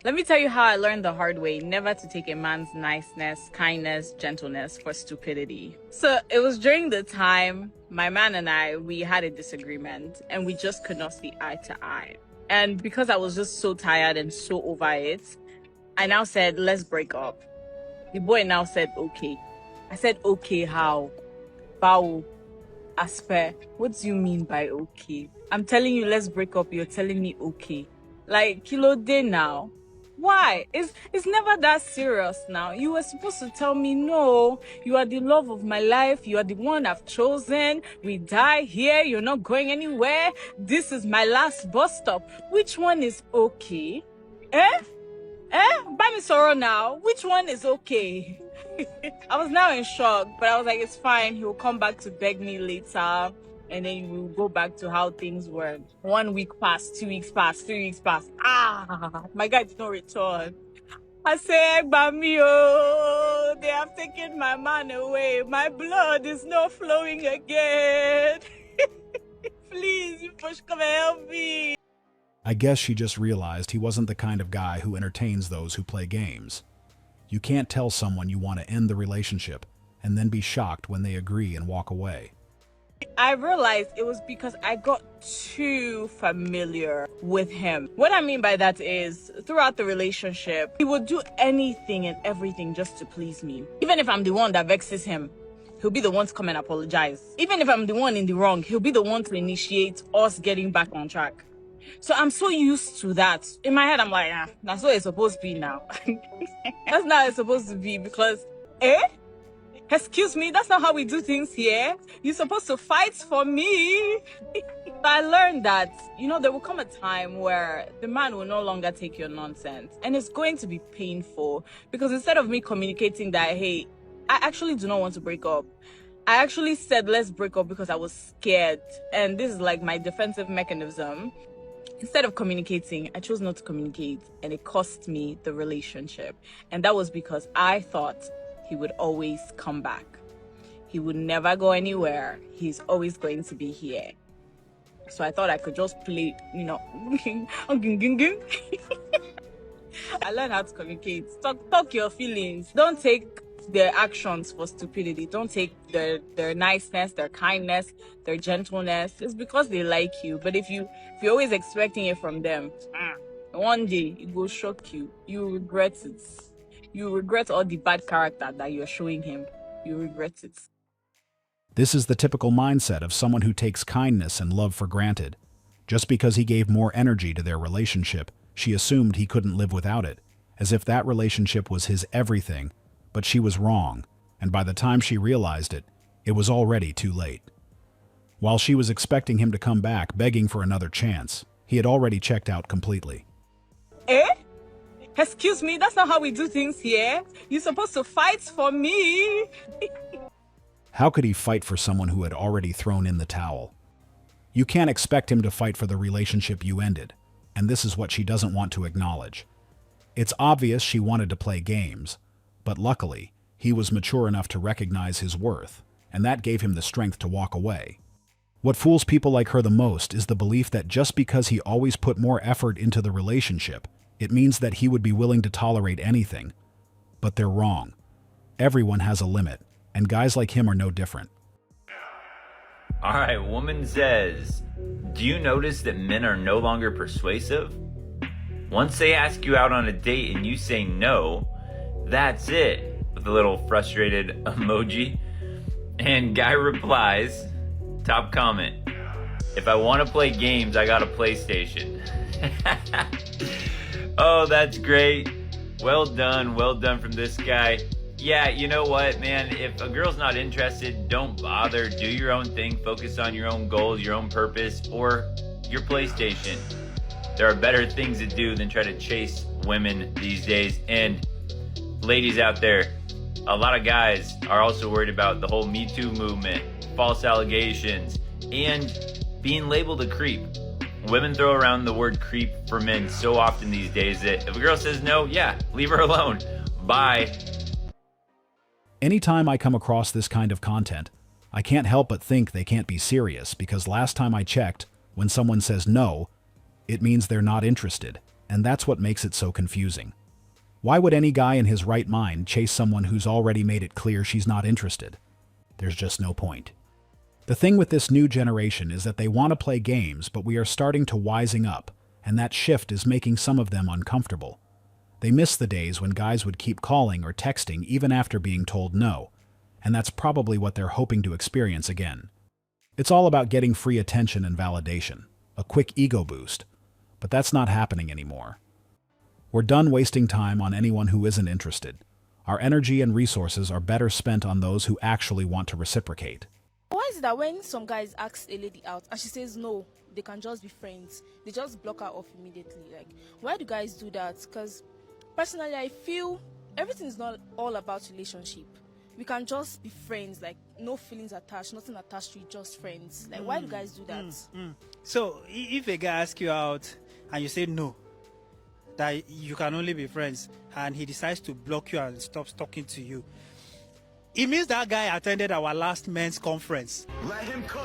Let me tell you how I learned the hard way never to take a man's niceness, kindness, gentleness for stupidity. So it was during the time my man and we had a disagreement and we just could not see eye to eye. And because I was just so tired and so over it, I now said, let's break up. The boy now said, okay. I said, okay, how? Bow. Asper, what do you mean by okay? I'm telling you, let's break up. You're telling me okay. Like, kilo day now. Why? It's never that serious now. You were supposed to tell me, no, you are the love of my life. You are the one I've chosen. We die here. You're not going anywhere. This is my last bus stop. Which one is okay? Eh? Buy me sorrow now. Which one is okay? I was now in shock, but I was like, it's fine. He'll come back to beg me later. And then we'll go back to how things were. 1 week passed, 2 weeks passed, 3 weeks passed. My guy did not return. I said, Bamio, they have taken my man away. My blood is not flowing again. Please, you push, come and help me. I guess she just realized he wasn't the kind of guy who entertains those who play games. You can't tell someone you want to end the relationship and then be shocked when they agree and walk away. I realized it was because I got too familiar with him. What I mean by that is, throughout the relationship, he would do anything and everything just to please me. Even if I'm the one that vexes him, he'll be the one to come and apologize. Even if I'm the one in the wrong, he'll be the one to initiate us getting back on track. So I'm so used to that. In my head, I'm like, that's what it's supposed to be now. That's not how it's supposed to be because, excuse me, that's not how we do things here. You're supposed to fight for me. I learned that, there will come a time where the man will no longer take your nonsense. And it's going to be painful because instead of me communicating that, hey, I actually do not want to break up, I actually said, let's break up because I was scared. And this is like my defensive mechanism. Instead of communicating, I chose not to communicate, and it cost me the relationship. And that was because I thought he would always come back. He would never go anywhere. He's always going to be here. So I thought I could just play, I learned how to communicate. Talk your feelings. Don't take their actions for stupidity. Don't take their niceness, their kindness, their gentleness. It's because they like you. But if you're always expecting it from them, one day it will shock you. You regret it. You regret all the bad character that you're showing him. You regret it. This is the typical mindset of someone who takes kindness and love for granted. Just because he gave more energy to their relationship, she assumed he couldn't live without it, as if that relationship was his everything. But she was wrong, and by the time she realized it, it was already too late. While she was expecting him to come back, begging for another chance, he had already checked out completely. Excuse me, that's not how we do things here. You're supposed to fight for me. How could he fight for someone who had already thrown in the towel? You can't expect him to fight for the relationship you ended, and this is what she doesn't want to acknowledge. It's obvious she wanted to play games, but luckily, he was mature enough to recognize his worth, and that gave him the strength to walk away. What fools people like her the most is the belief that just because he always put more effort into the relationship, it means that he would be willing to tolerate anything. But they're wrong. Everyone has a limit, and guys like him are no different. All right, woman says, do you notice that men are no longer persuasive? Once they ask you out on a date and you say no, that's it, with a little frustrated emoji. And guy replies, top comment, if I want to play games, I got a PlayStation. Oh, that's great. Well done from this guy. Yeah, you know what, man, if a girl's not interested, don't bother. Do your own thing, focus on your own goals, your own purpose, or your PlayStation. There are better things to do than try to chase women these days. And ladies out there, a lot of guys are also worried about the whole Me Too movement, false allegations, and being labeled a creep. Women throw around the word creep for men so often these days that if a girl says no, yeah, leave her alone. Bye. Anytime I come across this kind of content, I can't help but think they can't be serious because last time I checked, when someone says no, it means they're not interested. And that's what makes it so confusing. Why would any guy in his right mind chase someone who's already made it clear she's not interested? There's just no point. The thing with this new generation is that they want to play games, but we are starting to wising up, and that shift is making some of them uncomfortable. They miss the days when guys would keep calling or texting even after being told no, and that's probably what they're hoping to experience again. It's all about getting free attention and validation, a quick ego boost, but that's not happening anymore. We're done wasting time on anyone who isn't interested. Our energy and resources are better spent on those who actually want to reciprocate. Why is it that when some guys ask a lady out and she says no, they can just be friends, they just block her off immediately? Like, why do guys do that? Because personally, I feel everything is not all about relationship. We can just be friends, like no feelings attached, nothing attached to it, just friends. Like, why do guys do that? So if a guy asks you out and you say no, that you can only be friends, and he decides to block you and stops talking to you, it means that guy attended our last men's conference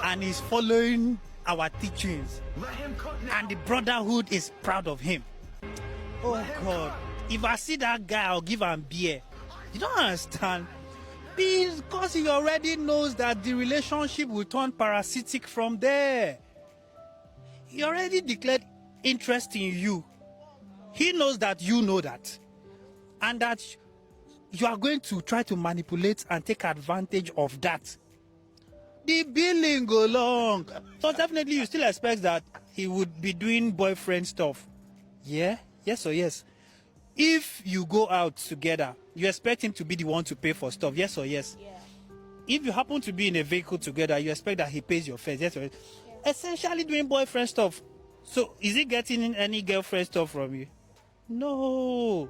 and he's following our teachings, and the brotherhood is proud of him. Oh God, if I see that guy, I'll give him beer. You don't understand? Because he already knows that the relationship will turn parasitic from there. He already declared interest in you. He knows that you know that, and that you are going to try to manipulate and take advantage of that. The billing go long. So definitely you still expect that he would be doing boyfriend stuff. Yeah? Yes or yes? If you go out together, you expect him to be the one to pay for stuff. Yes or yes? Yeah. If you happen to be in a vehicle together, you expect that he pays your fares. Yes or yes? Yeah. Essentially doing boyfriend stuff. So is he getting any girlfriend stuff from you? No.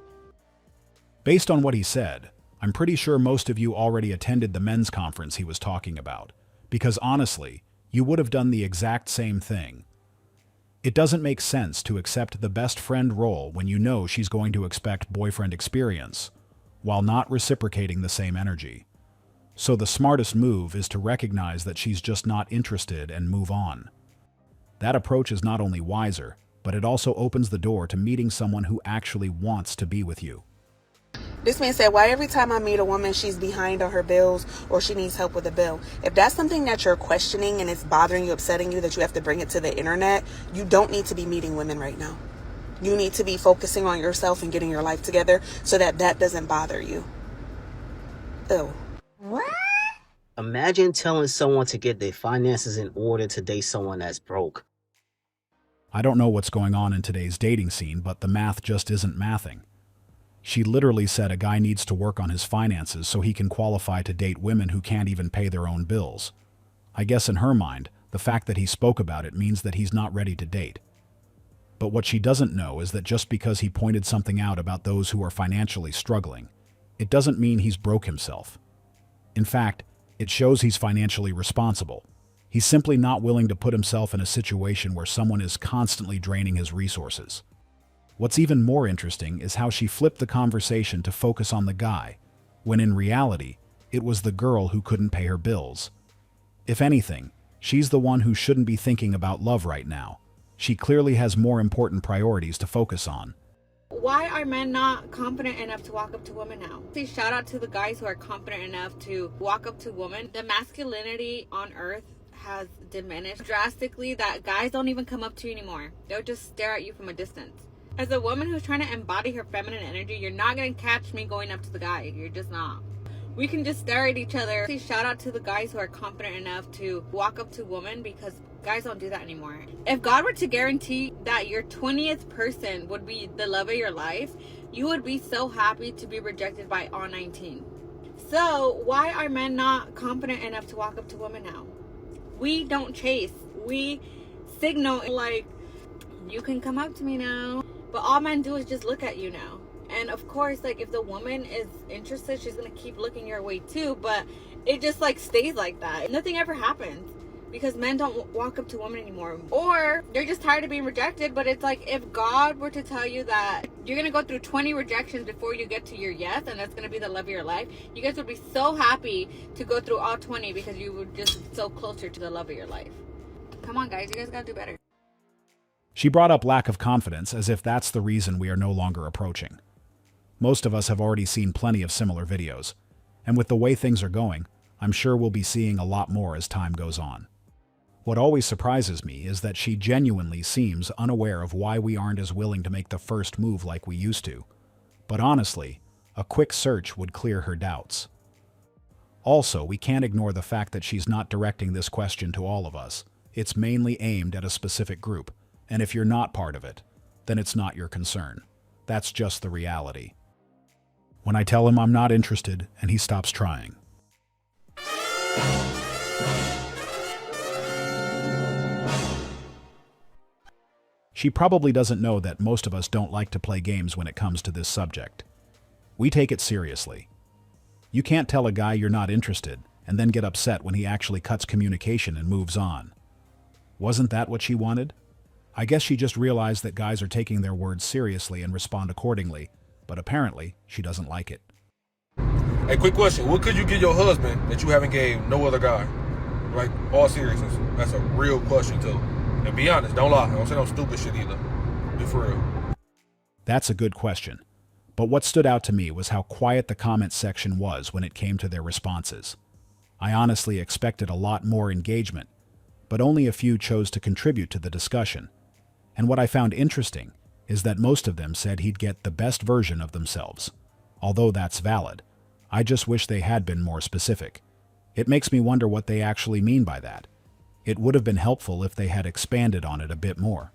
Based on what he said, I'm pretty sure most of you already attended the men's conference he was talking about, because honestly, you would have done the exact same thing. It doesn't make sense to accept the best friend role when you know she's going to expect boyfriend experience, while not reciprocating the same energy. So the smartest move is to recognize that she's just not interested and move on. That approach is not only wiser, but it also opens the door to meeting someone who actually wants to be with you. This man said, why every time I meet a woman, she's behind on her bills or she needs help with a bill? If that's something that you're questioning and it's bothering you, upsetting you, that you have to bring it to the internet, you don't need to be meeting women right now. You need to be focusing on yourself and getting your life together so that that doesn't bother you. Ew. What? Imagine telling someone to get their finances in order to date someone that's broke. I don't know what's going on in today's dating scene, but the math just isn't mathing. She literally said a guy needs to work on his finances so he can qualify to date women who can't even pay their own bills. I guess in her mind, the fact that he spoke about it means that he's not ready to date. But what she doesn't know is that just because he pointed something out about those who are financially struggling, it doesn't mean he's broke himself. In fact, it shows he's financially responsible. He's simply not willing to put himself in a situation where someone is constantly draining his resources. What's even more interesting is how she flipped the conversation to focus on the guy, when in reality, it was the girl who couldn't pay her bills. If anything, she's the one who shouldn't be thinking about love right now. She clearly has more important priorities to focus on. Why are men not confident enough to walk up to women now? Say shout out to the guys who are confident enough to walk up to women. The masculinity on earth has diminished drastically that guys don't even come up to you anymore. They'll just stare at you from a distance. As a woman who's trying to embody her feminine energy, you're not going to catch me going up to the guy. You're just not. We can just stare at each other. Say shout out to the guys who are confident enough to walk up to women, because guys don't do that anymore. If God were to guarantee that your 20th person would be the love of your life, you would be so happy to be rejected by all 19. So why are men not confident enough to walk up to women now? We don't chase. We signal like, you can come up to me now. But all men do is just look at you now. And of course, like, if the woman is interested, she's gonna keep looking your way too. But it just like stays like that. Nothing ever happens because men don't walk up to women anymore. Or they're just tired of being rejected. But it's like, if God were to tell you that you're gonna go through 20 rejections before you get to your yes, and that's gonna be the love of your life, you guys would be so happy to go through all 20 because you would just so closer to the love of your life. Come on, guys, you guys gotta do better. She brought up lack of confidence as if that's the reason we are no longer approaching. Most of us have already seen plenty of similar videos, and with the way things are going, I'm sure we'll be seeing a lot more as time goes on. What always surprises me is that she genuinely seems unaware of why we aren't as willing to make the first move like we used to. But honestly, a quick search would clear her doubts. Also, we can't ignore the fact that she's not directing this question to all of us. It's mainly aimed at a specific group, and if you're not part of it, then it's not your concern. That's just the reality. When I tell him I'm not interested, and he stops trying. She probably doesn't know that most of us don't like to play games when it comes to this subject. We take it seriously. You can't tell a guy you're not interested and then get upset when he actually cuts communication and moves on. Wasn't that what she wanted? I guess she just realized that guys are taking their words seriously and respond accordingly, but apparently she doesn't like it. Hey, quick question. What could you give your husband that you haven't gave no other guy? Like, all seriousness. That's a real question, too. And be honest, don't lie. Don't say no stupid shit either. Be for real. That's a good question. But what stood out to me was how quiet the comment section was when it came to their responses. I honestly expected a lot more engagement, but only a few chose to contribute to the discussion. And what I found interesting is that most of them said he'd get the best version of themselves. Although that's valid, I just wish they had been more specific. It makes me wonder what they actually mean by that. It would have been helpful if they had expanded on it a bit more.